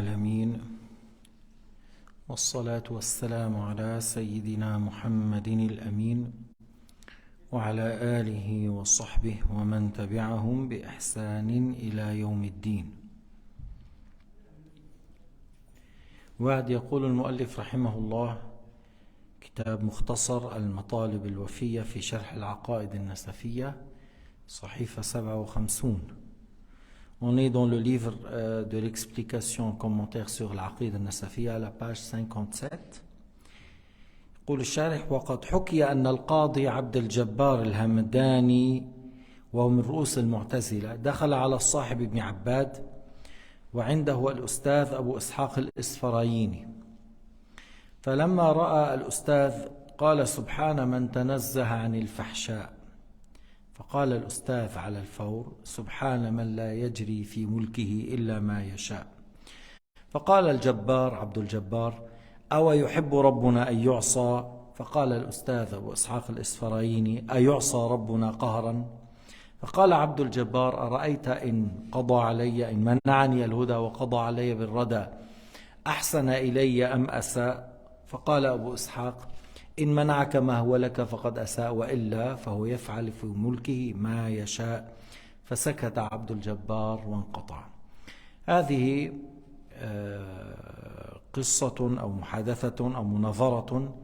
العالمين والصلاة والسلام على سيدنا محمد الأمين وعلى آله وصحبه ومن تبعهم بإحسان إلى يوم الدين. وبعد يقول المؤلف رحمه الله كتاب مختصر المطالب الوفية في شرح العقائد النسفية صحيفة 57. On est dans le livre de l'explication commentaire sur l'Aqid al-Nasafiyya à la page 57. يقول الشارح: وقد حكي أن القاضي عبد الجبار الهمداني وهو من رؤوس المعتزلة دخل على الصاحب ابن عباد وعنده الأستاذ أبو إسحاق الإسفرايني، فلما رأى الأستاذ قال: سبحان من تنزه عن الفحشاء. فقال الأستاذ على الفور: سبحان من لا يجري في ملكه إلا ما يشاء. فقال الجبار عبد الجبار: أو يحب ربنا أن يعصى؟ فقال الأستاذ أبو إسحاق الإسفرايني: أيعصى ربنا قهرا؟ فقال عبد الجبار: أرأيت إن قضى علي، إن منعني الهدى وقضى علي بالردى، أحسن إلي أم أساء؟ فقال أبو إسحاق: إن منعك ما هو لك فقد أساء، وإلا فهو يفعل في ملكه ما يشاء. فسكت عبد الجبار وانقطع. هذه قصة أو محادثة أو مناظرة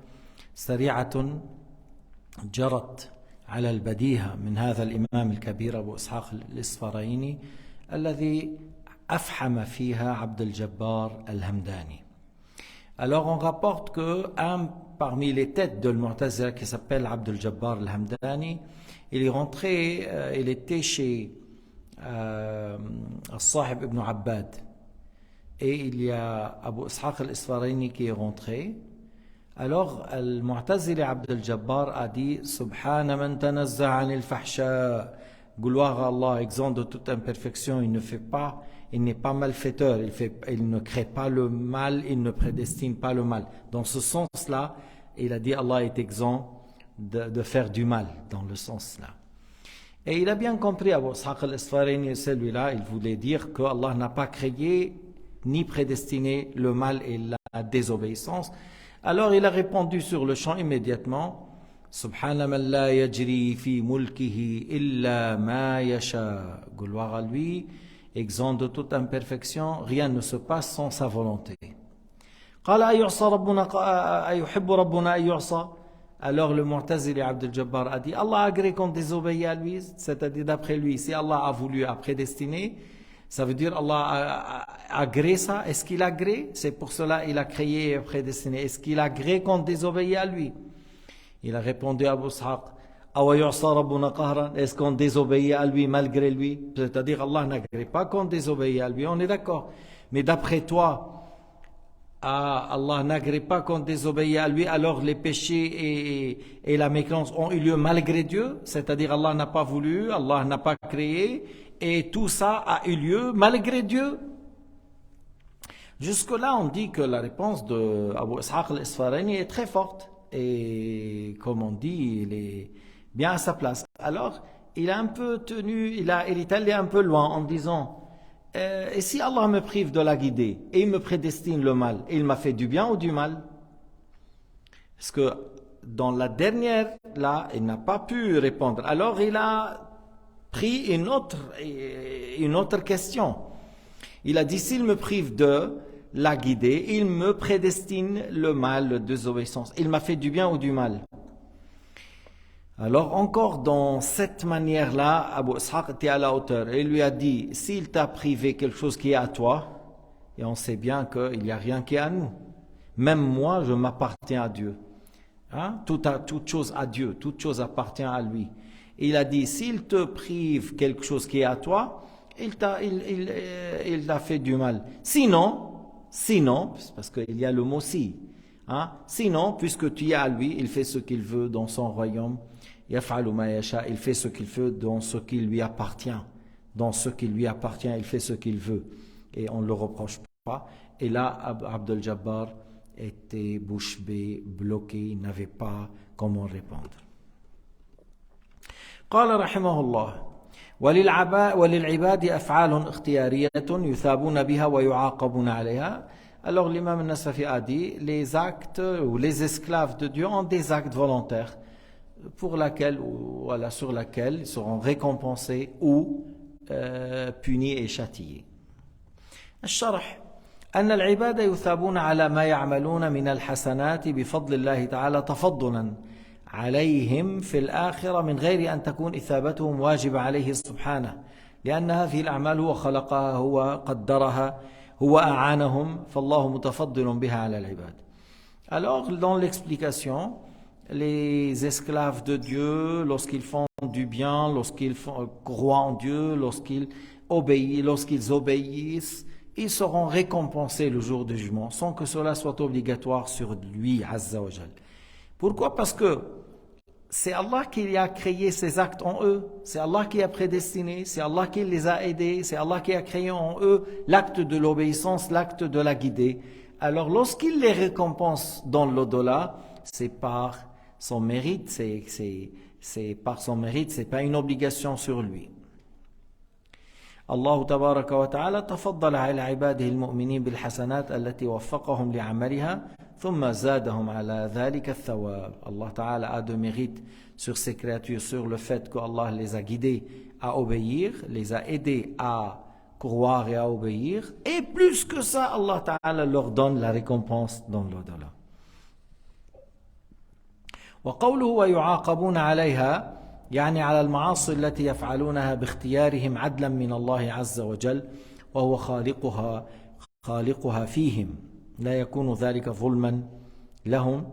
سريعة جرت على البديهة من هذا الإمام الكبير أبو إسحاق الإسفرايني الذي أفحم فيها عبد الجبار الهمداني. Alors on rapporte que parmi les têtes de l'Mu'tazila qui s'appelle Abdul Jabbar al-Hamdani, il est rentré, il était chez Al-Sahib ibn Abbad, et il y a Abu Ishaq al-Isfaraini qui est rentré. Alors al-Mu'tazili Abdul Jabbar a dit: Subhana man tanazzaha anil fahsha, gloire à Allah, exempt de toute imperfection, il ne fait pas, il n'est pas malfaiteur, il ne crée pas le mal, il ne prédestine pas le mal. Dans ce sens-là, il a dit Allah est exempt de faire du mal, dans le sens-là. Et il a bien compris, Abu Ishaq al-Isfaraini, celui-là, il voulait dire que Allah n'a pas créé ni prédestiné le mal et la désobéissance. Alors il a répondu sur le champ immédiatement: Subhana man la yajri fi mulkihi illa ma yasha, gloire à lui, exempt de toute imperfection, rien ne se passe sans sa volonté. Alors le Mu'tazili Abdul Jabbar a dit: Allah a agréé qu'on désobéit à lui, c'est-à-dire d'après lui, si Allah a voulu, a prédestiné, ça veut dire Allah a agréé ça. Est-ce qu'il a agréé? C'est pour cela qu'il a créé et prédestiné. Est-ce qu'il a agréé qu'on désobéit à lui? Il a répondu à Abu Ishaq: est-ce qu'on désobéit à lui malgré lui? C'est-à-dire Allah n'agrée pas qu'on désobéit à lui, on est d'accord. Mais d'après toi, Allah n'agrée pas qu'on désobéit à lui, alors les péchés et la mécréance ont eu lieu malgré Dieu, c'est-à-dire Allah n'a pas voulu, Allah n'a pas créé, et tout ça a eu lieu malgré Dieu. Jusque-là, on dit que la réponse de Abu Ishaq al-Isfaraini est très forte, et comme on dit, il est bien à sa place. Alors, il a un peu tenu, il est allé un peu loin en disant: et si Allah me prive de la guider et il me prédestine le mal, et il m'a fait du bien ou du mal? Parce que dans la dernière, là, il n'a pas pu répondre. Alors il a pris une autre question. Il a dit: s'il me prive de la guider, il me prédestine le mal, la désobéissance, il m'a fait du bien ou du mal? Alors encore dans cette manière-là, Abu Ishaq était à la hauteur. Il lui a dit: s'il t'a privé quelque chose qui est à toi, et on sait bien qu'il n'y a rien qui est à nous, même moi je m'appartiens à Dieu, hein? Toute chose à Dieu, toute chose appartient à lui. Il a dit: s'il te prive quelque chose qui est à toi, il t'a fait du mal. Sinon, parce qu'il y a le mot si, hein? Sinon, puisque tu es à lui, il fait ce qu'il veut dans son royaume. Yaf'alu ma yasha, il fait ce qu'il veut dans ce qui lui appartient. Dans ce qui lui appartient, il fait ce qu'il veut. Et on ne le reproche pas. Et là, Abdul Jabbar était bouche bée, bloqué, il n'avait pas comment répondre. قال رحمه الله: وللعباد أفعال اختيارية يثابون بها ويعاقبون عليها. Alors l'imam al-Nasafi a dit, les actes ou les esclaves de Dieu ont des actes volontaires sur laquelle ils seront récompensés ou punis et châtiés. الشرح أن العباد يثابون على ما يعملون من الحسنات بفضل الله تعالى تفضلا عليهم في الآخرة من غير أن تكون إثابتهم واجب عليه سبحانه لأن هذه الأعمال هو خلقها هو قدرها هو أعانهم فالله متفضل بها على العباد. Alors dans l'explication, les esclaves de Dieu, lorsqu'ils font du bien, lorsqu'ils croient en Dieu, lorsqu'ils obéissent, ils seront récompensés le jour du jugement sans que cela soit obligatoire sur lui, Azza wa Jal. Pourquoi? Parce que c'est Allah qui a créé ces actes en eux, c'est Allah qui a prédestiné, c'est Allah qui les a aidés, c'est Allah qui a créé en eux l'acte de l'obéissance, l'acte de la guider. Alors lorsqu'il les récompense dans l'au-delà, c'est par son mérite, c'est par son mérite, c'est pas une obligation sur lui. الله تبارك وتعالى تفضل على عباده المؤمنين بالحسنات التي وفقهم لعملها ثم زادهم على ذلك الثواب. Allah Ta'ala a de mérite sur ses créatures, sur le fait que Allah les a guidés à obéir, les a aidés à croire et à obéir, et plus que ça, Allah Ta'ala leur donne la récompense dans l'au-delà. وقوله ويعاقبون عليها يعني على المعاصي التي يفعلونها باختيارهم عدلا من الله عز وجل وهو خالقها فيهم لا يكون ذلك ظلما لهم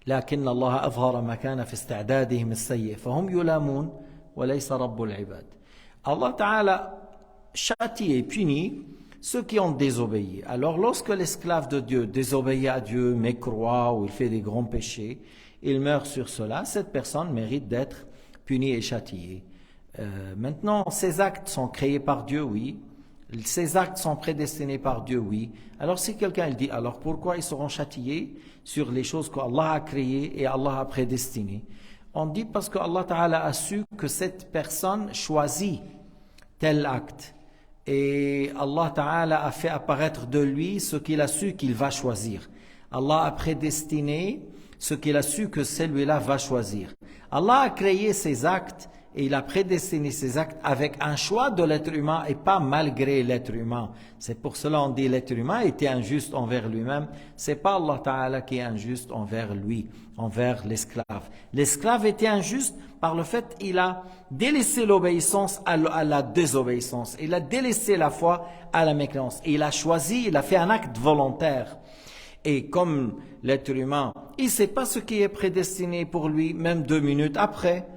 لكن الله أظهر ما كان في استعدادهم السيء فهم يلامون وليس رب العباد. Allah Ta'ala châtie et punit ceux qui ont désobéi. Alors lorsque l'esclave de Dieu désobéit à Dieu, mécroit ou il fait des grands péchés, il meurt sur cela, cette personne mérite d'être punie et châtiée. Maintenant, ces actes sont créés par Dieu, oui. Ces actes sont prédestinés par Dieu, oui. Alors si quelqu'un il dit, alors pourquoi ils seront châtiés sur les choses qu'Allah a créées et Allah a prédestinées? On dit parce que Allah Ta'ala a su que cette personne choisit tel acte. Et Allah Ta'ala a fait apparaître de lui ce qu'il a su qu'il va choisir. Allah a prédestiné ce qu'il a su que celui-là va choisir. Allah a créé ces actes et il a prédestiné ces actes avec un choix de l'être humain et pas malgré l'être humain. C'est pour cela on dit l'être humain était injuste envers lui-même. C'est pas Allah Ta'ala qui est injuste envers lui, envers l'esclave. L'esclave était injuste par le fait qu'il a délaissé l'obéissance à la désobéissance. Il a délaissé la foi à la mécréance. Il a choisi, il a fait un acte volontaire. Et comme l'être humain, il ne sait pas ce qui est prédestiné pour lui, même 2 minutes après.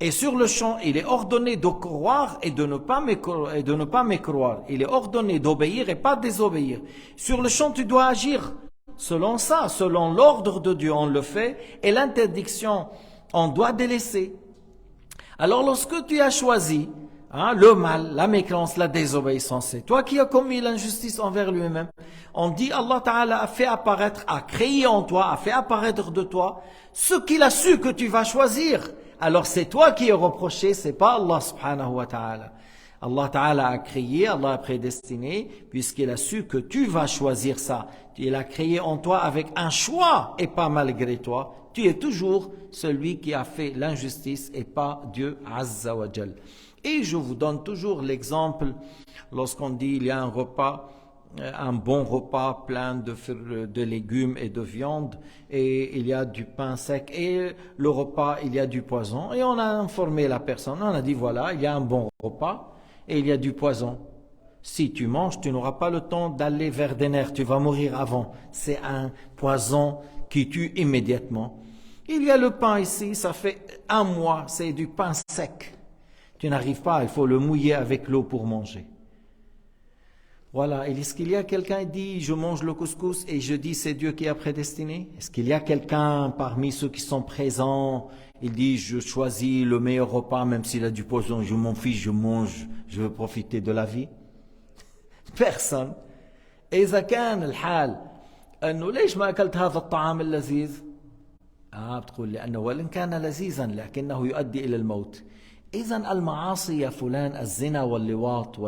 Et sur le champ, il est ordonné de croire et de ne pas mécroire. Il est ordonné d'obéir et pas désobéir. Sur le champ, tu dois agir selon ça, selon l'ordre de Dieu, on le fait. Et l'interdiction, on doit délaisser. Alors lorsque tu as choisi le mal, la mécréance, la désobéissance, c'est toi qui as commis l'injustice envers lui-même. On dit Allah Ta'ala a fait apparaître, a créé en toi, a fait apparaître de toi ce qu'il a su que tu vas choisir. Alors c'est toi qui es reproché, c'est pas Allah Subhanahu wa Ta'ala. Allah Ta'ala a créé, Allah a prédestiné, puisqu'il a su que tu vas choisir ça. Il a créé en toi avec un choix et pas malgré toi. Tu es toujours celui qui a fait l'injustice et pas Dieu Azza wa Jal. Et je vous donne toujours l'exemple lorsqu'on dit il y a un repas, un bon repas plein de légumes et de viande et il y a du pain sec et le repas il y a du poison et on a informé la personne, on a dit voilà il y a un bon repas et il y a du poison. Si tu manges, tu n'auras pas le temps d'aller vers des nerfs, tu vas mourir avant. C'est un poison qui tue immédiatement. Il y a le pain ici, ça fait 1 mois, c'est du pain sec. Tu n'arrives pas, il faut le mouiller avec l'eau pour manger. Voilà, est-ce qu'il y a quelqu'un qui dit, je mange le couscous et je dis, c'est Dieu qui a prédestiné? Est-ce qu'il y a quelqu'un parmi ceux qui sont présents, il dit, je choisis le meilleur repas, même s'il a du poison, je m'en fiche, je mange, je veux profiter de la vie? Personne. إذا كان الحال أنه ليش ما أكلت هذا الطعام اللذيذ؟ بتقول لأنه وإن كان لذيذا لكنه يؤدي إلى الموت. إذن المعاصي يا فلان، الزنا واللواط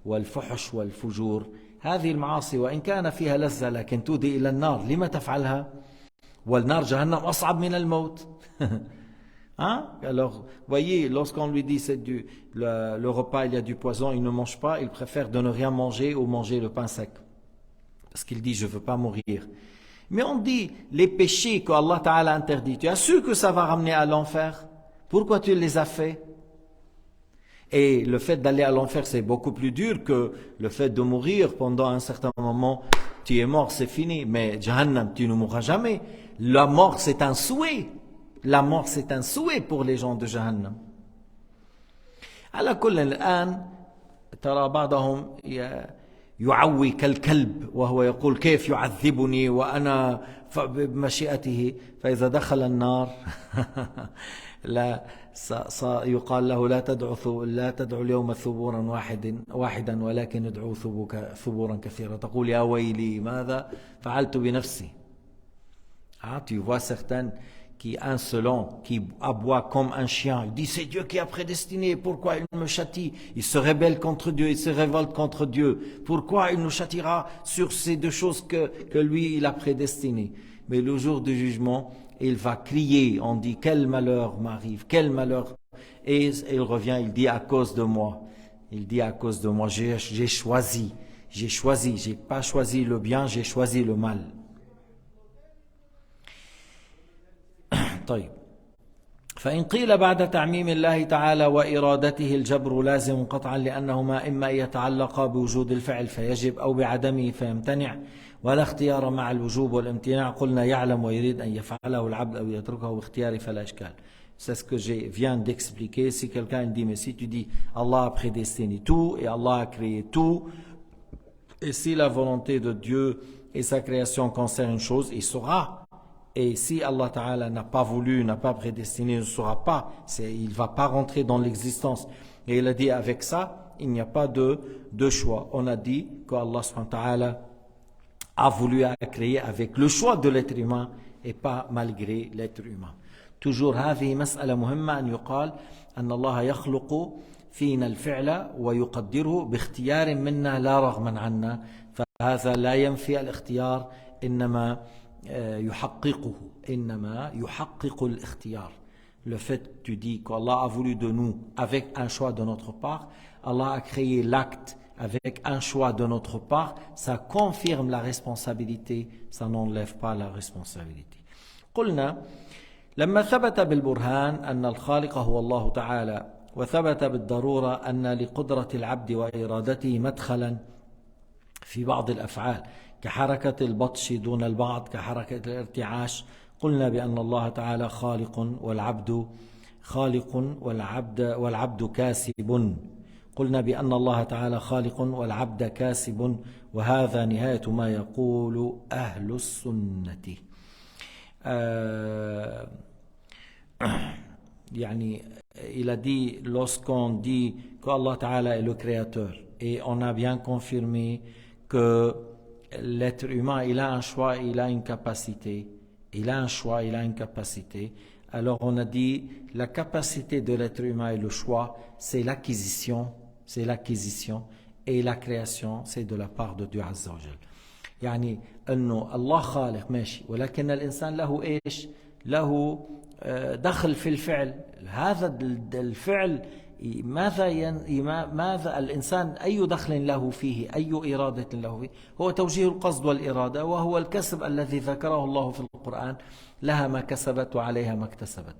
والفحش والفجور، هذه المعاصي وإن كان فيها لذة لكن تودي إلى النار. لما تفعلها؟ والنار جهنم أصعب من الموت. Hein? Alors, voyez, lorsqu'on lui dit c'est le repas, il y a du poison, il ne mange pas, il préfère de ne rien manger ou manger le pain sec. Parce qu'il dit, je ne veux pas mourir. Mais on dit, les péchés que Allah Ta'ala interdit, tu as su que ça va ramener à l'enfer? Pourquoi tu les as fait? Et le fait d'aller à l'enfer, c'est beaucoup plus dur que le fait de mourir pendant un certain moment. Tu es mort, c'est fini. Mais Jahannam, tu ne mourras jamais. La mort, c'est un souhait. La mort, c'est un souhait pour les gens de Jahannam. على كل الآن ترى بعضهم يعوي كالكلب وهو يقول كيف يعذبني وأنا بمشيئته، فإذا دخل النار لا يقال له لا تدعو اليوم ثبورا واحدا ولكن ادعوا ثبورا كثيرا. تقول يا ويلي ماذا فعلت بنفسي. Tu vois certains qui insolent, qui aboient comme un chien. Il dit c'est Dieu qui a prédestiné, pourquoi il me châtie? Il se rebelle contre Dieu, il se révolte contre Dieu. Pourquoi il nous châtiera sur ces deux choses que lui il a prédestinées? Mais le jour du jugement, il va crier, on dit quel malheur m'arrive, quel malheur. Et il revient, il dit à cause de moi. Il dit à cause de moi, j'ai choisi, j'ai pas choisi le bien, j'ai choisi le mal. طيب، فإن قيل بعد تعميم الله تعالى وإرادته الجبر لازم قطعا لأنهما إما يتعلقا بوجود الفعل فيجب أو بعدمه فيمتنع ولا اختيار مع الوجوب والامتناع. قلنا يعلم ويريد أن يفعله العبد أو يتركه باختياره فلا إشكال. C'est ce que je viens d'expliquer. Si quelqu'un dit mais si tu dis Allah a prédestiné tout et Allah a créé tout, et si la volonté de Dieu et sa création concernent une chose, il saura. Et si Allah Ta'ala n'a pas voulu, n'a pas prédestiné, il ne saura pas, il ne va pas rentrer dans l'existence. Et il a dit avec ça, il n'y a pas de choix. On a dit qu'Allah Subhanahu wa Ta'ala a voulu créer avec le choix de l'être humain et pas malgré l'être humain. Toujours هذه مسألة مهمة أن يقال أن الله يخلق فينا الفعل ويقدره باختيار منا لا رغما عنا، فهذا لا ينفي الاختيار إنما يحقق الاختيار. Le fait que tu dis qu'Allah a voulu de nous avec un choix de notre part, Allah a créé l'acte avec un choix de notre part, ça confirme la responsabilité, ça n'enlève pas la responsabilité. قلنا لما ثبت بالبرهان أن الخالق هو الله تعالى وثبت بالضرورة أن لقدرة العبد وإرادته مدخلا في بعض الأفعال كحركة البطش دون البعض كحركة الارتعاش، قلنا بأن الله تعالى خالق والعبد كاسب. قلنا بأن الله تعالى خالق والعبد كاسب، وهذا نهاية ما يقول أهل السنة. يعني il a dit, lorsqu'on dit qu'Allah Ta'ala est le créateur et on a bien confirmé que l'être humain, il a un choix, il a une capacité. Il a un choix, il a une capacité. Alors on a dit, la capacité de l'être humain et le choix, c'est l'acquisition, et la création, c'est de la part de Dieu Azza wa Jal. يعني أنه الله خالق ماشي، ولكن الإنسان له إيش؟ له دخل في الفعل. هذا الفعل ماذا الإنسان أي دخل له فيه، أي إرادة له فيه؟ هو توجيه القصد والإرادة، وهو الكسب الذي ذكره الله في القرآن: لها ما كسبت وعليها ما اكتسبت،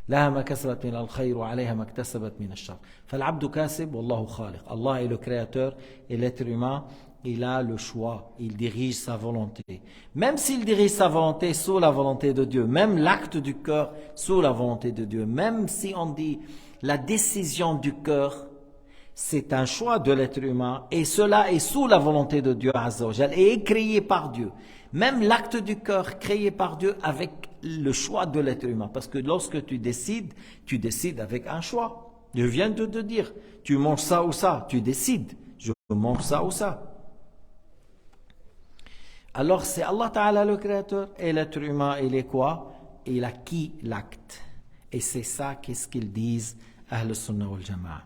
لها ما كسبت من الخير وعليها ما اكتسبت من الشر. فالعبد كاسب والله خالق. Allah est le créateur et l'être humain, il a le choix, il dirige sa volonté. Même s'il dirige sa volonté sous la volonté de Dieu, même l'acte du cœur sous la volonté de Dieu, même si on dit la décision du cœur, c'est un choix de l'être humain et cela est sous la volonté de Dieu Azza wa Jal et est créé par Dieu. Même l'acte du cœur créé par Dieu avec le choix de l'être humain. Parce que lorsque tu décides avec un choix. Je viens de te dire, tu manges ça ou ça, tu décides, je mange ça ou ça. Alors c'est Allah Ta'ala le créateur et l'être humain, il est quoi? Il acquis l'acte. Et c'est ça qu'est-ce qu'ils disent أهل السنة والجماعة.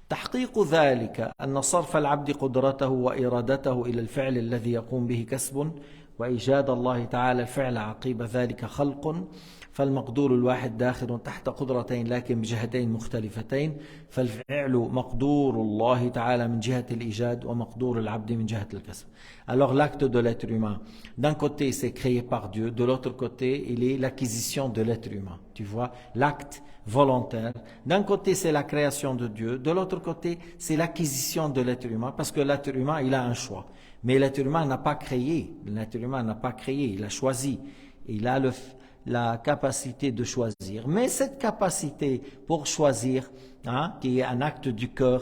تحقيق ذلك أن صرف العبد قدرته وإرادته إلى الفعل الذي يقوم به كسب، وإيجاد الله تعالى الفعل عقيب ذلك خلق، فالمقدور الواحد داخل تحت قدرتين لكن بجهتين مختلفتين، فالفعل مقدور الله تعالى من جهة الإيجاد ومقدور العبد من جهة الكسب. Alors l'acte de l'être humain, d'un côté c'est créé par Dieu, de l'autre côté il est l'acquisition de l'être humain. Tu vois, l'acte volontaire, d'un côté c'est la création de Dieu, de l'autre côté c'est l'acquisition de l'être humain, parce que l'être humain il a un choix. Mais l'être humain n'a pas créé, il a choisi, il a la capacité de choisir. Mais cette capacité pour choisir, qui est un acte du cœur,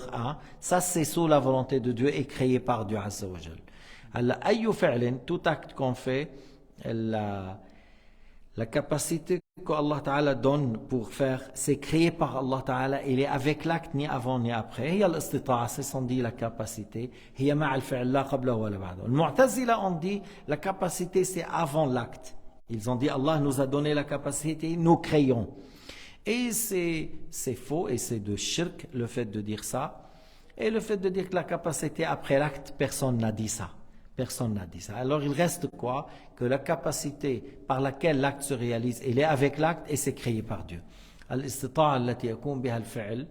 ça c'est sous la volonté de Dieu et créé par Dieu Azza wa Jal. Alors, أي فعل, tout acte qu'on fait, la capacité qu'Allah Ta'ala donne pour faire, c'est créé par Allah Ta'ala, il est avec l'acte ni avant ni après. هي الاستطاعة, c'est ce qu'on dit la capacité, هي مع الفعل لا قبله ولا بعده. المعتزلة on dit la capacité c'est avant l'acte. Ils ont dit Allah nous a donné la capacité, nous créons. Et c'est faux et c'est de shirk le fait de dire ça. Et le fait de dire que la capacité après l'acte, personne n'a dit ça. Personne n'a dit ça. Alors il reste quoi? Que la capacité par laquelle l'acte se réalise, elle est avec l'acte et c'est créé par Dieu. الاستطاعة التي يكون بها الفعل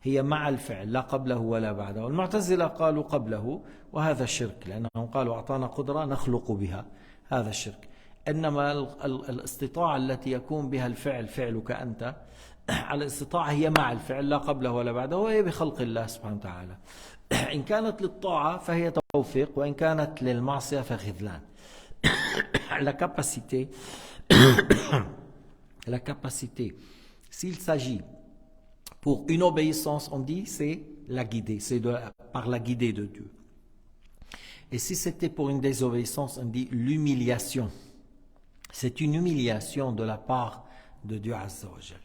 هي مع الفعل لا قبله ولا بعده. والمعتزلة قالوا قبله وهذا الشرك لأنهم قالوا أعطانا قدرة نخلق بها. هذا الشرك. إنما الاستطاعة التي يكون بها الفعل فعلك أنت الاستطاعة هي مع الفعل لا قبله ولا بعده وهي بخلق الله سبحانه وتعالى. إن كانت للطاعة فهي توفيق وإن كانت للمعصية فخذلان. La capacité, s'il s'agit pour une obéissance, on dit c'est la guidée, c'est par la guidée de Dieu. Et si c'était pour une désobéissance, on dit l'humiliation. C'est une humiliation de la part de Dieu Azza wa Jal.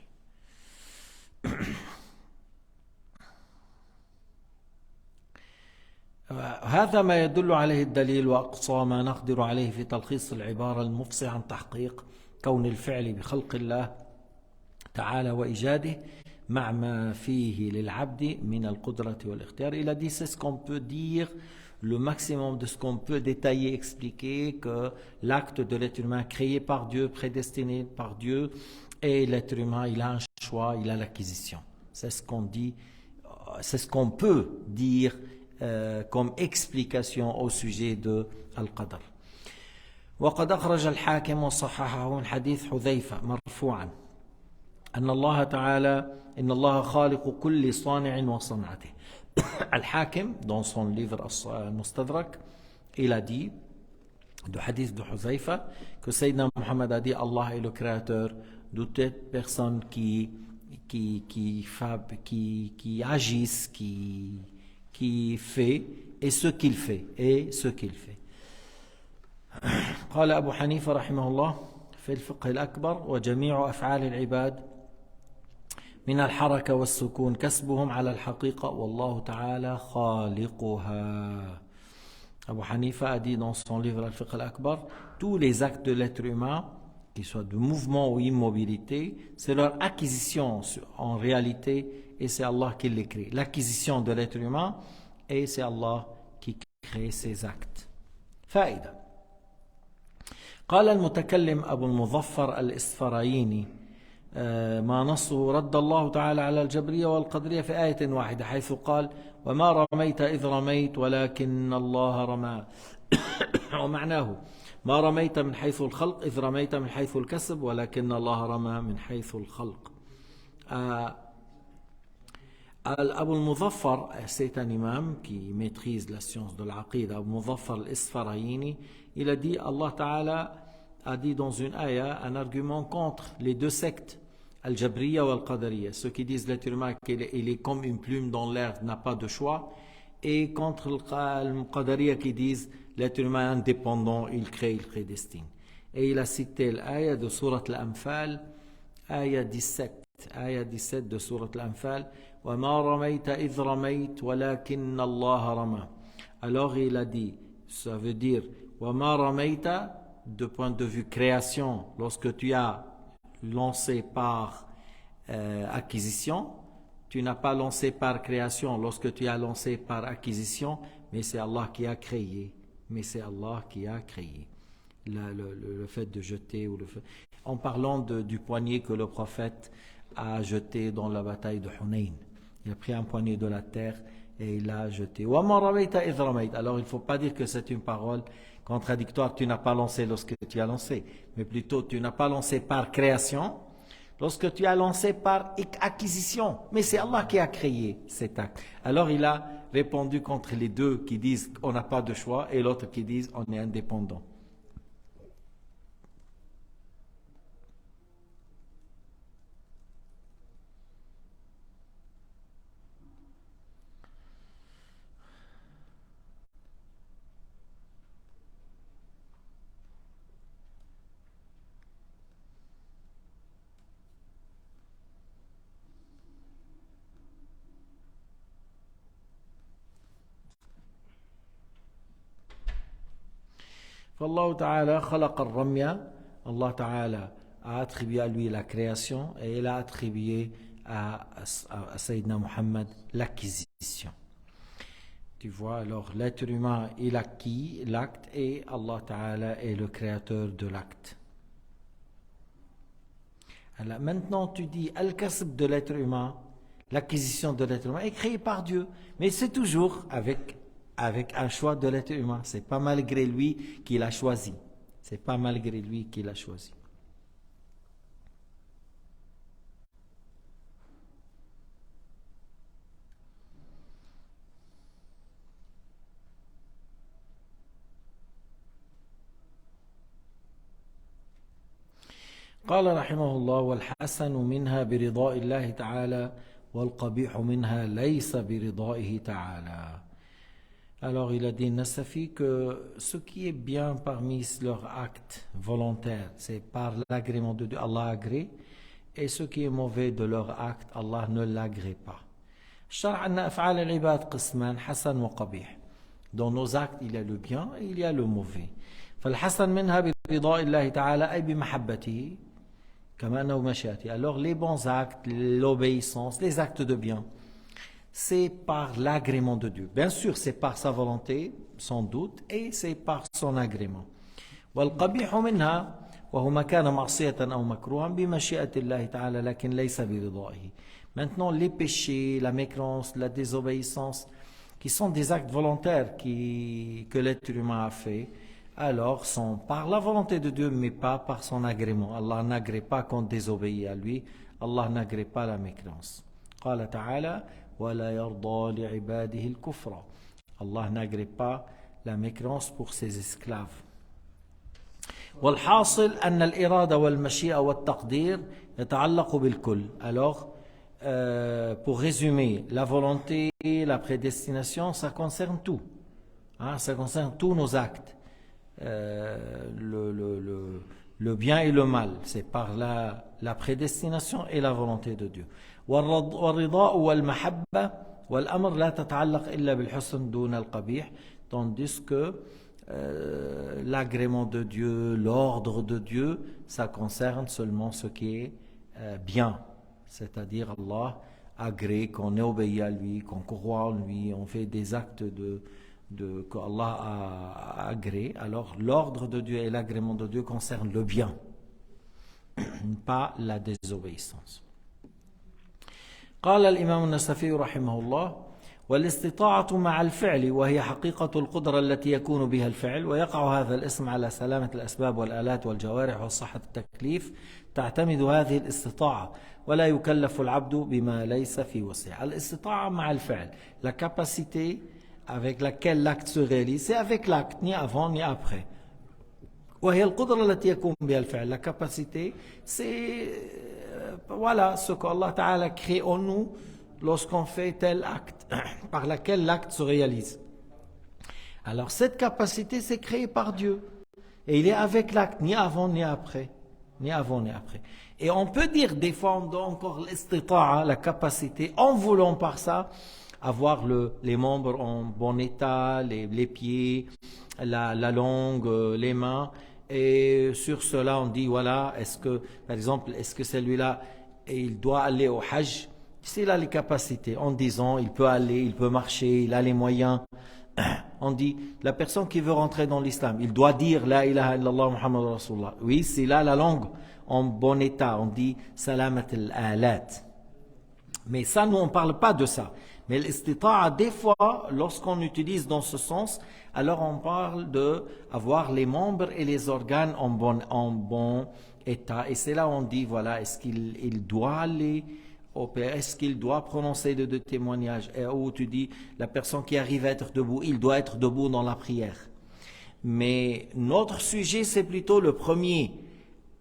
هذا ما يدل عليه الدليل وأقصى ما نقدر عليه في تلخيص العبارة المفصح عن تحقيق كون الفعل بخلق الله تعالى وإيجاده مع ما فيه للعبد من القدرة والاختيار. Il a dit c'est ce qu'on peut dire, le maximum de ce qu'on peut détailler, expliquer que l'acte de l'être humain créé par Dieu, prédestiné par Dieu, et l'être humain il a un choix, il a l'acquisition. C'est ce qu'on dit, c'est ce qu'on peut dire comme explication au sujet de Al-Qadr. وقد أخرج الحاكم وصححه من حديث حذيفة مرفوعا أن الله تعالى إن الله خالق كل صانع وصنعته. Al-Hakim, dans son livre Al-Mustadrak, il a dit, de hadith de Huzaifa, que Sayyidina Muhammad a dit Allah est le créateur de toute personne qui agisse, qui fait et ce qu'il fait قال أبو حنيفة رحمه الله في الفقه الأكبر وجميع أفعال العباد من الحركة والسكون كسبهم على الحقيقة والله تعالى خالقها. Abu Hanifa a dit dans son livre Al-Fiqh al-Akbar, tous les actes de l'être humain, qu'ils soient de mouvement ou immobilité, c'est leur acquisition en réalité et c'est Allah qui les crée. L'acquisition de l'être humain et c'est Allah qui crée ces actes. فائدة. قال المتكلم أبو المظفر الإسفرايني ما نصه رد الله تعالى على الجبرية والقدرية في آية واحدة حيث قال وما رميت إذ رميت ولكن الله رمى. ومعناه ما رميت من حيث الخلق إذ رميت من حيث الكسب ولكن الله رمى من حيث الخلق. Abu al-Muzaffar, c'est un imam qui maîtrise la science de l'aqida. Abu al-Muzaffar al-Isfarayini, il a dit, Allah Ta'ala a dit dans une ayah un argument contre les deux sectes, Al-Jabriya ou Al-Qadariya, ceux qui disent l'être humain qu'il est comme une plume dans l'air, n'a pas de choix, et contre Al-Qadariya qui disent l'être humain indépendant, il crée, il prédestine. Et il a cité l'ayah de Surat Al-Anfal, ayah 17 de Surat Al-Anfal, وَمَا رَمَيْتَ إِذْ رَمَيْتَ وَلَكِنَّ اللَّهَ رَمَى. Alors il a dit, ça veut dire وَمَا رَمَيْتَ de point de vue création, lorsque tu as lancé par acquisition, tu n'as pas lancé par création lorsque tu as lancé par acquisition, mais c'est Allah qui a créé. Mais c'est Allah qui a créé le fait de jeter. En parlant du poignet que le prophète a jeté dans la bataille de Hunayn. Il a pris un poignet de la terre et il l'a jeté. Alors il ne faut pas dire que c'est une parole contradictoire. Tu n'as pas lancé lorsque tu as lancé, mais plutôt tu n'as pas lancé par création, lorsque tu as lancé par acquisition. Mais c'est Allah qui a créé cet acte. Alors il a répondu contre les deux qui disent on n'a pas de choix et l'autre qui disent on est indépendant. Allah Ta'ala khalaqa al-ramya, Allah Ta'ala a attribué à lui la création et il a attribué à Sayyidina Muhammad l'acquisition. Tu vois, alors l'être humain il acquis l'acte et Allah Ta'ala est le créateur de l'acte. Alors maintenant tu dis al-kasb de l'être humain, l'acquisition de l'être humain est créée par Dieu, mais c'est toujours avec un choix de l'être humain. C'est pas malgré lui qu'il a choisi. C'est pas malgré lui qu'il a choisi. قال رحمه الله والحسن منها برضاء الله تعالى والقبيح منها ليس برضائه تعالى. Alors il a dit Nasafi que ce qui est bien parmi leurs actes volontaires, c'est par l'agrément de Dieu, Allah agrée, et ce qui est mauvais de leurs actes, Allah ne l'agrée pas. شرع أن أفعال العباد قسمان حسن وقبيح. Dans nos actes, il y a le bien et il y a le mauvais. فالحسن منها برضاء الله تعالى أي بمحبته كما أنه مشيئته. Alors les bons actes, l'obéissance, les actes de bien, c'est par l'agrément de Dieu. Bien sûr, c'est par sa volonté, sans doute, et c'est par son agrément. والقبيح منها وهو ما كان معصية أو مكروها بمشيئة الله تعالى لكن ليس برضائه. Maintenant, les péchés, la mécréance, la désobéissance, qui sont des actes volontaires que l'être humain a fait, alors sont par la volonté de Dieu, mais pas par son agrément. Allah n'agrée pas qu'on désobéit à lui. Allah n'agrée pas la mécréance. قال تعالى ولا يرضى لعباده الكفر. Allah n'agrée pas la mécréance pour ses esclaves. والحاصل أن الإرادة والمشيئة والتقدير يتعلق بالكل. Alors, pour résumer, la volonté, la prédestination, ça concerne tout. Ça concerne tous nos actes. Le bien et le mal, c'est par la prédestination et la volonté de Dieu. والرضاء والمحبة والأمر لا تتعلق إلا بالحسن دون القبيح. Tandis que l'agrément de Dieu, l'ordre de Dieu, ça concerne seulement ce qui est bien. C'est-à-dire Allah agrée qu'on obéit à lui, qu'on croit en lui, on fait des actes que Allah a agréé. Alors l'ordre de Dieu et l'agrément de Dieu concernent le bien, pas la désobéissance. قال الإمام النسفي رحمه الله والاستطاعة مع الفعل وهي حقيقة القدرة التي يكون بها الفعل ويقع هذا الاسم على سلامة الأسباب والآلات والجوارح وصحة التكليف تعتمد هذه الاستطاعة ولا يكلف العبد بما ليس في وسعه. الاستطاعة مع الفعل, la capacité avec laquelle l'acte se réalise, c'est avec l'acte, ni avant ni après. وهي القدرة التي يكون بها الفعل, la capacité, c'est voilà ce qu'Allah Ta'ala crée en nous lorsqu'on fait tel acte, par laquelle l'acte se réalise. Alors cette capacité, c'est créé par Dieu. Et il est avec l'acte, ni avant ni après. Ni avant ni après. Et on peut dire, des fois, on doit encore l'istita'a, la capacité, en voulant par ça, avoir les membres en bon état, les pieds, la langue, les mains. Et sur cela, on dit, voilà, est-ce que, par exemple, est-ce que celui-là, il doit aller au Hajj S'il a les capacités, en disant il peut aller, il peut marcher, il a les moyens. On dit, la personne qui veut rentrer dans l'islam, il doit dire La ilaha illallah Muhammad Rasulullah. Oui, s'il a la langue en bon état, on dit Salamat al-alat. Mais ça, nous, on ne parle pas de ça. Mais l'istita'a, des fois, lorsqu'on utilise dans ce sens, alors on parle d'avoir les membres et les organes en bon état. Et c'est là où on dit, voilà, est-ce qu'il doit aller au Père, est-ce qu'il doit prononcer de témoignages, et où tu dis, la personne qui arrive à être debout, il doit être debout dans la prière. Mais notre sujet, c'est plutôt le premier.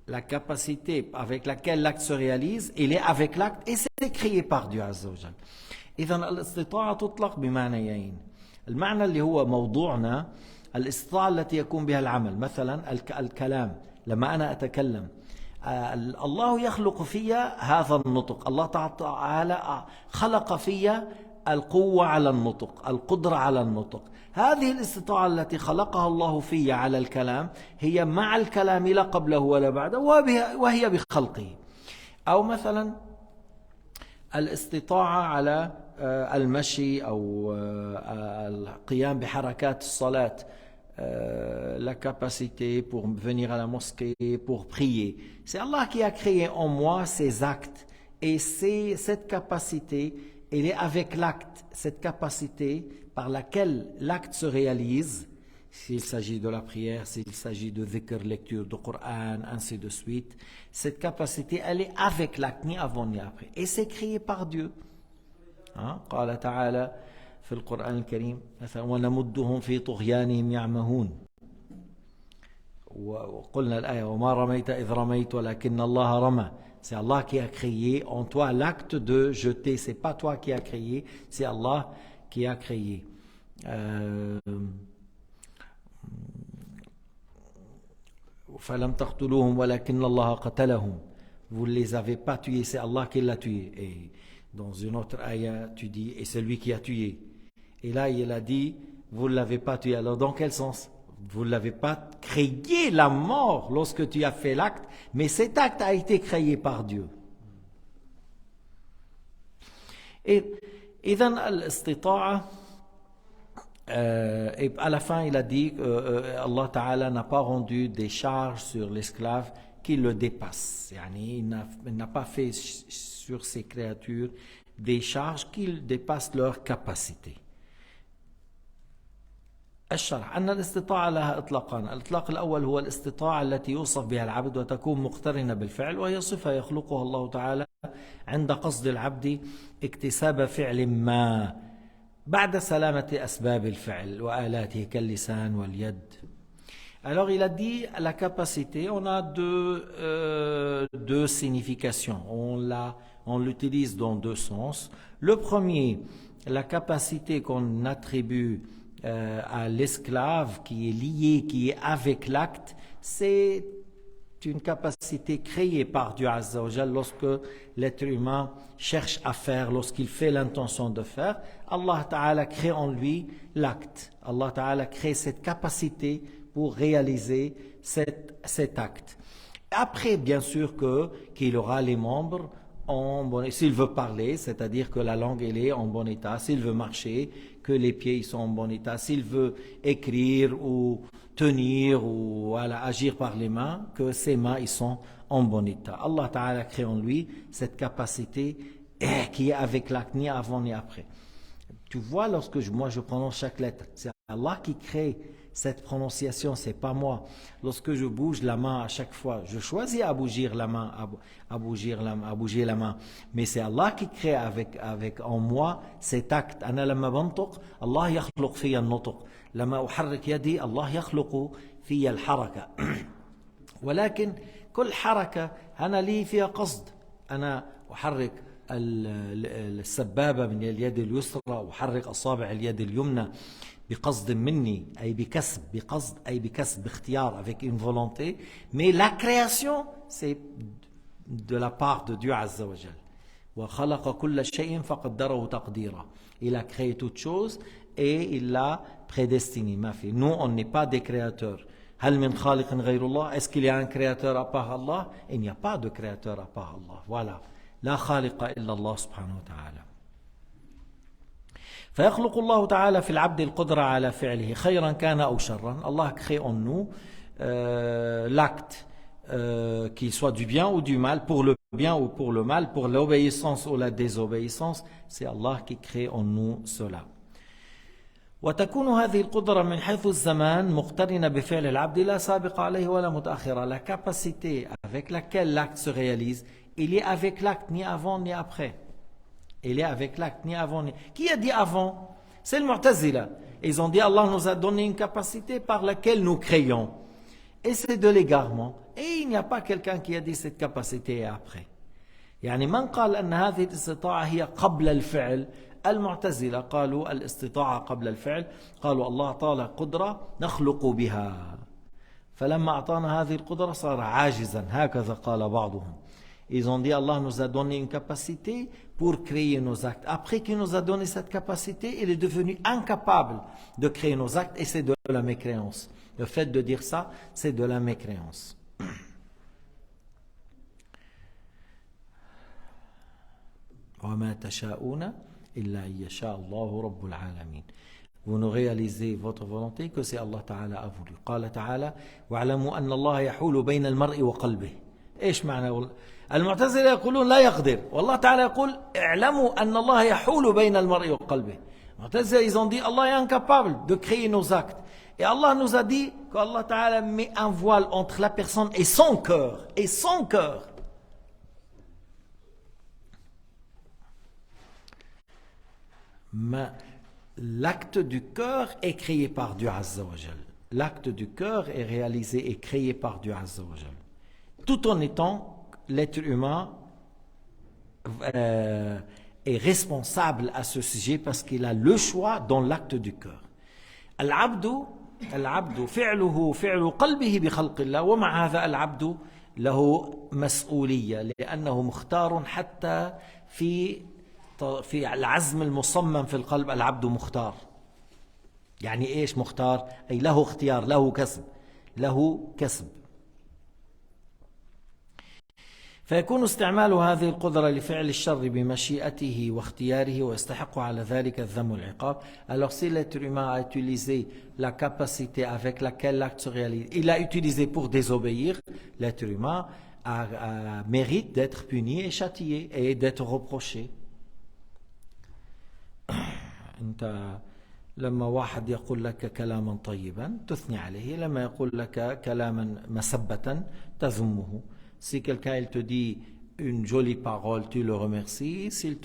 La capacité avec laquelle l'acte se réalise, il est avec l'acte et c'est créé par Dieu Azza wa Jal. إذا الاستطاعة تطلق بمعنيين. المعنى اللي هو موضوعنا الاستطاعة التي يكون بها العمل، مثلا الكلام، لما أنا أتكلم الله يخلق فيا هذا النطق، الله تعالى خلق فيا القوة على النطق، القدرة على النطق. هذه الاستطاعة التي خلقها الله في على الكلام هي مع الكلام لا قبله ولا بعده وهي بخلقه. أو مثلا الاستطاعة على المشي أو القيام بحركات الصلاة، la capacité pour venir à la mosquée, pour prier. C'est Allah qui a créé en moi ces actes. Et cette capacité, elle est avec l'acte. Cette capacité par laquelle l'acte se réalise, s'il s'agit de la prière, s'il s'agit de dhikr, lecture du Coran, ainsi de suite. Cette capacité, elle est avec l'acte, ni avant ni après. Et c'est créé par Dieu. قال تعالى في القرآن الكريم مثلا ونمدهم في طغيانهم يعمهون وقلنا الآية وما رميت إذ رميت ولكن الله رمى. C'est Allah qui a créé en toi l'acte de jeter. C'est pas toi qui a créé, c'est Allah qui a créé. فلم تقتلوهم ولكن الله قتلهم. Vous ne les avez pas tués, c'est Allah qui l'a tué. Et dans une autre ayah, tu dis, et c'est lui qui a tué. Et là, il a dit, vous ne l'avez pas tué. Alors, dans quel sens? Vous ne l'avez pas créé la mort lorsque tu as fait l'acte, mais cet acte a été créé par Dieu. Et إذن الاستطاعة, et à la fin, il a dit Allah Ta'ala n'a pas rendu des charges sur l'esclave qui le dépassent. Il n'a pas fait sur ces créatures des charges qui dépassent leur capacité. الشرح أن الاستطاعة لها إطلاقان. الإطلاق الأول هو الاستطاعة التي يوصف بها العبد وتكون مقترنة بالفعل، وهي صفة يخلقها الله تعالى عند قصد العبد اكتساب فعل ما بعد سلامة أسباب الفعل وآلاته كاللسان واليد. Alors il a dit la capacité, on a deux significations, on l'utilise dans deux sens. Le premier, la capacité qu'on attribue à l'esclave qui est lié, qui est avec l'acte, c'est une capacité créée par Dieu Azza wa Jal lorsque l'être humain cherche à faire, lorsqu'il fait l'intention de faire. Allah Ta'ala crée en lui l'acte. Allah Ta'ala crée cette capacité pour réaliser cet acte. Après, bien sûr qu'il aura les membres en bon état. S'il veut parler, c'est-à-dire que la langue elle est en bon état. S'il veut marcher, que les pieds ils sont en bon état. S'il veut écrire ou tenir ou agir par les mains, que ses mains ils sont en bon état. Allah Ta'ala crée en lui cette capacité qui est avec l'acte, ni avant ni après. Tu vois, lorsque moi je prononce chaque lettre, c'est Allah qui crée cette prononciation, c'est pas moi. Lorsque je bouge la main à chaque fois, je choisis à bouger la main, à bouger la main. Mais c'est Allah qui crée avec en moi cet acte. أنا لما بنطق الله يخلق فيا النطق. لما أحرك يدي الله يخلق فيا الحركة. ولكن كل حركة أنا لي فيها قصد. أنا أحرك السبابة من اليد اليسرى وأحرك أصابع اليد اليمنى بقصد مني أي بكسب بقصد أي بكسب باختيار avec une volonté, mais la création c'est de la part de Dieu Azza wa Jal. وخلق كل شيء فقدره تقديرا. Il a créé toute chose et il l'a prédestiné. Nous on n'est pas des créateurs. هل من خالق غير الله? Est-ce qu'il y a un créateur à part Allah? Il n'y a pas de créateur à part Allah. Voilà. لا خالق إلا الله سبحانه وتعالى. فيخلق الله تعالى في العبد القدرة على فعله خيرا كان أو شرا. Allah crée en nous l'acte qu'il soit du bien ou du mal, pour le bien ou pour le mal, pour l'obéissance ou la désobéissance, c'est Allah qui crée en nous cela. وتكون هذه القدرة من حيث الزمان مقترنة بفعل العبد لا سابق عليه ولا متأخرة. La capacité avec laquelle l'acte se réalise, il est avec l'acte ni avant ni après. Il est avec l'acte ni avant ni... Qui a dit avant? C'est le Mu'tazila. Ils ont dit Allah nous a donné une capacité par laquelle nous créons. Et c'est de l'égarement. Et il n'y a pas quelqu'un qui a dit cette capacité est après. يعني من قال أن هذه الاستطاعة هي قبل الفعل. المعتزلة قالوا الاستطاعة قبل الفعل. قالوا الله أعطانا قدرة نخلق بها. فلما أعطانا هذه القدرة صار عاجزا. هكذا قال بعضهم. Ils ont dit Allah nous a donné une capacité pour créer nos actes. Après qu'il nous a donné cette capacité, il est devenu incapable de créer nos actes et c'est de la mécréance. Le fait de dire ça, c'est de la mécréance. وَمَا تَشَاءُونَ إِلَّا إِن يَشَاءَ اللَّهُ رَبُّ الْعَالَمِينَ. Vous ne réalisez votre volonté que c'est Allah Ta'ala a voulu. قال تعالى وَاعْلَمُوا أَنَّ اللَّهَ يَحُولُ بَيْنَ المرء وقلبه. إيش معنى؟ المعتزلة يقولون لا يقدر والله تعالى يقول اعلموا أن الله يحول بين المرء وقلبه. المعتزلة ils ont dit Allah est incapable de créer nos actes. Et Allah nous a dit qu'Allah Ta'ala met un voile entre la personne et son cœur. Et son cœur. Mais l'acte du cœur est créé par Dieu Azza wa Jal. L'acte du cœur est réalisé et créé par Dieu Azza wa Jal. Tout en étant l'être humain est responsable à ce sujet parce qu'il a le choix dans l'acte du cœur. العبد فعله فعل قلبه بخلق الله ومع هذا العبد له مسؤولية لأنه مختار حتى في العزم المصمم في القلب. العبد مختار. يعني إيش مختار؟ أي له اختيار، له كسب، له كسب. فيكون استعمال هذه القدرة لفعل الشر بمشيئته واختياره ويستحق على ذلك الذم والعقاب. Alors si l'être humain a utilisé la capacité avec laquelle l'acte se réalise, il l'a utilisé pour désobéir, l'être humain mérite d'être puni et châtié et d'être reproché. أنت لما واحد يقول لك كلاما طيبا تثني عليه، لما يقول لك كلاما مسبة تذمه. Si quelqu'un il te dit une jolie parole, tu le remercies. S'il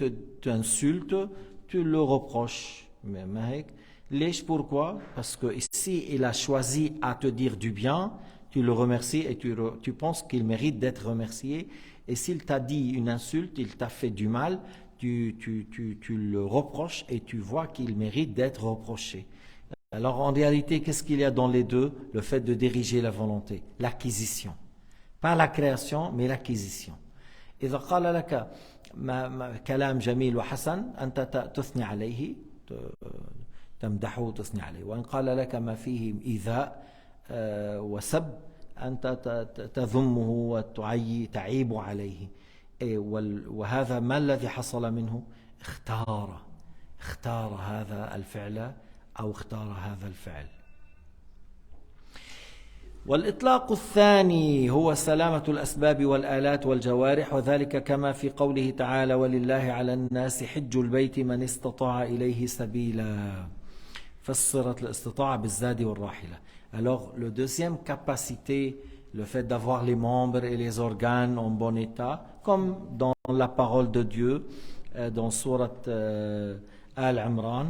t'insulte, tu le reproches. Pourquoi? Parce que ici, il a choisi à te dire du bien, tu le remercies et tu penses qu'il mérite d'être remercié. Et s'il t'a dit une insulte, il t'a fait du mal, tu le reproches et tu vois qu'il mérite d'être reproché. Alors en réalité, qu'est-ce qu'il y a dans les deux? Le fait de diriger la volonté, l'acquisition. Pas la création, mais l'acquisition. إذا قال لك كلام جميل وحسن أنت تثني عليه، تمدحه وتثني عليه. وإن قال لك ما فيه إيذاء وسب أنت تذمه وتعيب عليه. وهذا ما الذي حصل منه؟ اختار هذا الفعل أو اختار هذا الفعل. والإطلاق الثاني هو سلامة الأسباب والآلات والجوارح، وذلك كما في قوله تعالى ولله على الناس حج البيت من استطاع إليه سبيلا. فسرت الاستطاعة بالزاد والراحلة. Alors le deuxième capacité, le fait d'avoir les membres et les organes en bon état, comme dans la parole de Dieu dans sourate Al-Imran,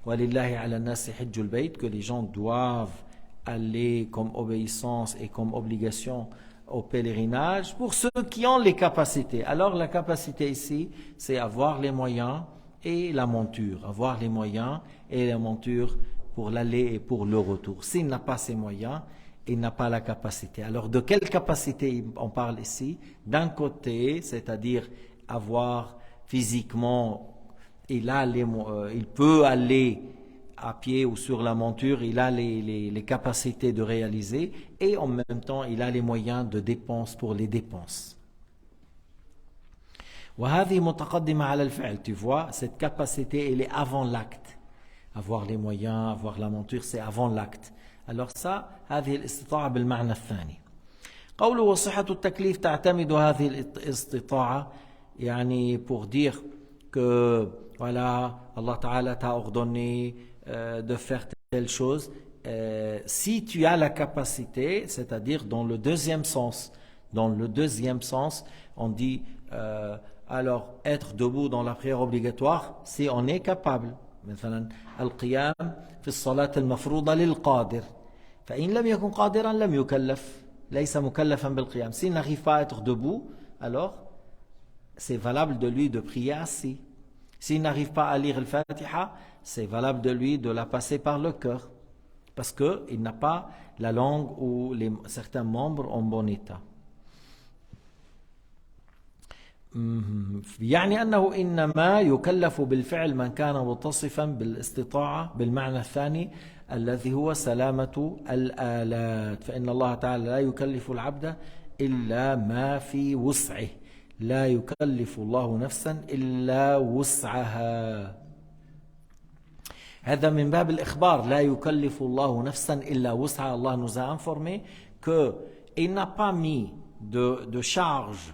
ولله على الناس حج البيت, que les gens doivent aller comme obéissance et comme obligation au pèlerinage pour ceux qui ont les capacités. Alors la capacité ici, c'est avoir les moyens et la monture. Avoir les moyens et la monture pour l'aller et pour le retour. S'il n'a pas ces moyens, il n'a pas la capacité. Alors de quelle capacité on parle ici? D'un côté, c'est-à-dire avoir physiquement, il peut aller à pied ou sur la monture, il a les capacités de réaliser et en même temps il a les moyens de dépenses pour les dépenses. وهذه متقدمة على الفعل. Tu vois, cette capacité, elle est avant l'acte. Avoir les moyens, avoir la monture, c'est avant l'acte. Alors ça, هذه الاستطاعة بالمعنى الثاني. قوله وصحة التكليف تعتمد هذه الاستطاعة يعني pour dire que voilà, Allah Ta'ala t'a ordonné de faire telle chose. Si tu as la capacité, c'est-à-dire dans le deuxième sens, on dit alors être debout dans la prière obligatoire si on est capable. مثلا القيام في الصلاة المفروضة للقادر فإن لم يكن قادرا لم يكلف ليس مكلفا بالقيام. S'il n'arrive pas à être debout, alors c'est valable de lui de prier assis. S'il n'arrive pas à lire le Fatiha, c'est valable de lui de la passer par le cœur parce qu'il n'a pas la langue ou certains membres en bon état. يعني أنه إنما يكلف بالفعل من كان متصفا بالاستطاعة بالمعنى الثاني الذي هو سلامة الآلات. فإن الله تعالى لا يكلف العبد إلا ما في وسعه. لا يكلف الله نفسا إلا وسعها. هذا من باب الإخبار. لا يكلف الله نفسا إلا وسعها. Allah nous a informé qu'il n'a pas mis de charge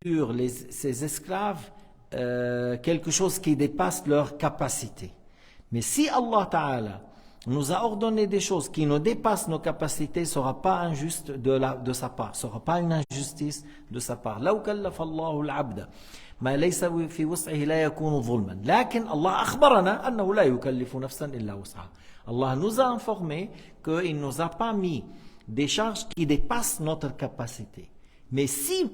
sur ses esclaves quelque chose qui dépasse leur capacité. Mais si Allah Ta'ala nous a ordonné des choses qui nous dépassent nos capacités, ce ne sera pas injuste de sa part, ce ne sera pas une injustice de sa part. لو كلف الله العبد ما ليس في وسعه لا يكون ظلما. لكن الله أخبرنا أنه لا يكلف نفسا إلا وسعها. Allah nous a informé qu'il ne nous a pas mis des charges qui dépassent notre capacité. Mais si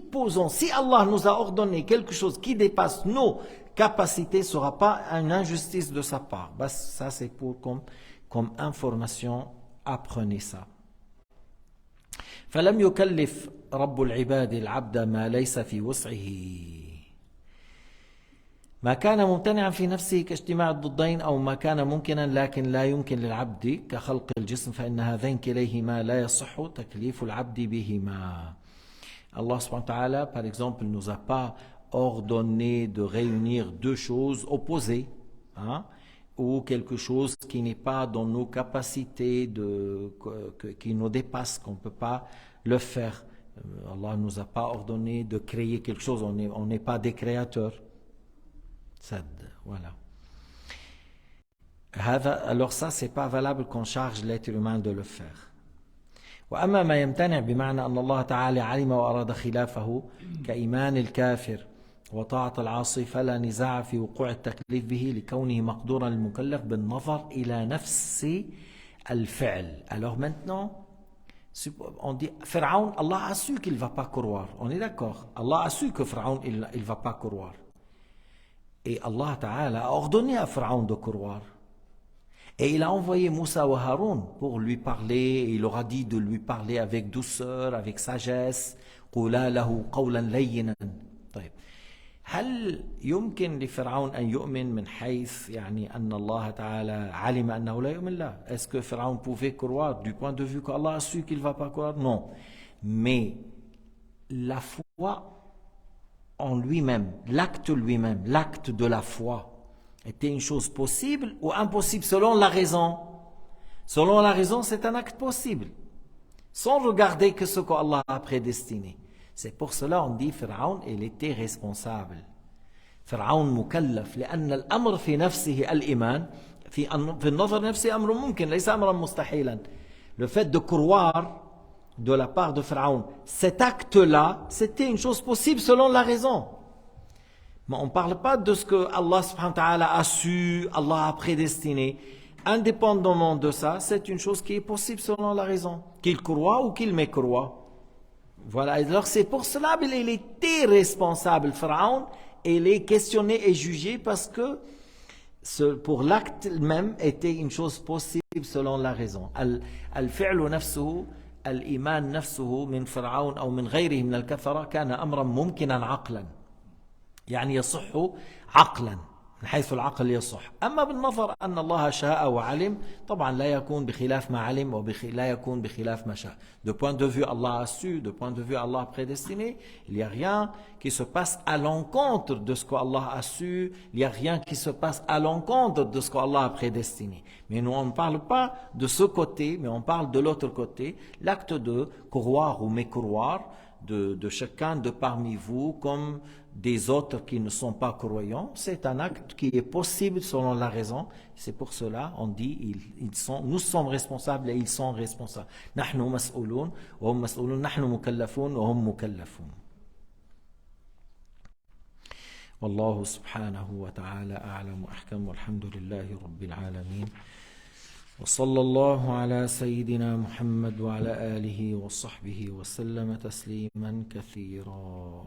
Allah nous a ordonné quelque chose qui dépasse nos capacités, ce ne sera pas une injustice de sa part. Ça c'est pour comme information, apprenez ça. فلم يكلف رب العباد العبد ما ليس في وسعه. ما كان ممتنعا في نفسه كاجتماع الضدين أو ما كان ممكنا لكن لا يمكن للعبد كخلق الجسم فإن هذين كليهما لا يصح تكليف العبد بهما. Allah subhanahu wa ta'ala, par exemple, ne nous a pas ordonné de réunir deux choses opposées, ou quelque chose qui n'est pas dans nos capacités, qui nous dépasse, qu'on ne peut pas le faire. Allah ne nous a pas ordonné de créer quelque chose, on n'est pas des créateurs. Voilà. Alors ça, c'est pas valable qu'on charge l'être humain de le faire. وأما ما يمتنع بمعنى أن الله تعالى علم وأراد خلافه كإيمان الكافر وطاعة العاصي فلا نزاع في وقوع التكليف به لكونه مقدورا للمكلف بالنظر إلى نفس الفعل. Alors maintenant, on dit Pharaon, Allah a su qu'il ne va pas croire. On est d'accord. Allah a su que Pharaon il ne va pas croire. Et Allah Ta'ala a ordonné à Pharaon de croire. Et il a envoyé Moussa ou Haroun pour lui parler. Il leur a dit de lui parler avec douceur, avec sagesse. قُولَا لَهُ قَوْلًا لَيِّنًا. طيب. هل يمكن لفرعون أن يؤمن من حيث يعني أن الله تعالى علم أنه لا يؤمن لا؟ Est-ce que Pharaon pouvait croire du point de vue qu'Allah a su qu'il ne va pas croire? Non. Mais la foi en lui-même, l'acte lui-même, l'acte de la foi, était une chose possible ou impossible selon la raison. Selon la raison, c'est un acte possible, sans regarder que ce qu'Allah a prédestiné. C'est pour cela on dit Pharaon, il était responsable. Pharaon مكلف لأن الأمر في نفسه الإيمان في النظر نفسه أمر ممكن ليس أمرا مستحيلا. Le fait de croire de la part de Pharaon, cet acte-là, c'était une chose possible selon la raison. Mais on ne parle pas de ce que Allah subhanahu wa ta'ala a su, Allah a prédestiné. Indépendamment de ça, c'est une chose qui est possible selon la raison. Qu'il croit ou qu'il mécroit. Voilà. Alors c'est pour cela qu'il était responsable. Pharaon, il est questionné et jugé parce que pour l'acte même était une chose possible selon la raison. Al-fi'lu nafsuhu, al-iman nafsuhu min Pharaon ou min غيره من الكفرة كان أمرا ممكنا عقلا. يعني يصح عقلا. من حيث العقل يصح. أما بالنظر أن الله شاء وعلم، طبعا لا يكون بخلاف ما علم ولا يكون بخلاف ما شاء. De point de vue Allah a su, de point de vue Allah a prédestiné, il n'y a rien qui se passe à l'encontre de ce qu'Allah a su, il n'y a rien qui se passe à l'encontre de ce qu'Allah a prédestiné. Mais nous on ne parle pas de ce côté, mais on parle de l'autre côté, l'acte de croire ou mécroire de chacun de parmi vous comme des autres qui ne sont pas croyants, c'est un acte qui est possible selon la raison. C'est pour cela on dit nous sommes responsables et ils sont responsables. نحن مسؤولون وهم مسؤولون، نحن مكلفون وهم مكلفون. والله سبحانه وتعالى أعلم وأحكم، والحمد لله رب العالمين، وصلى الله على سيدنا محمد وعلى آله وصحبه وسلم تسليما كثيرا.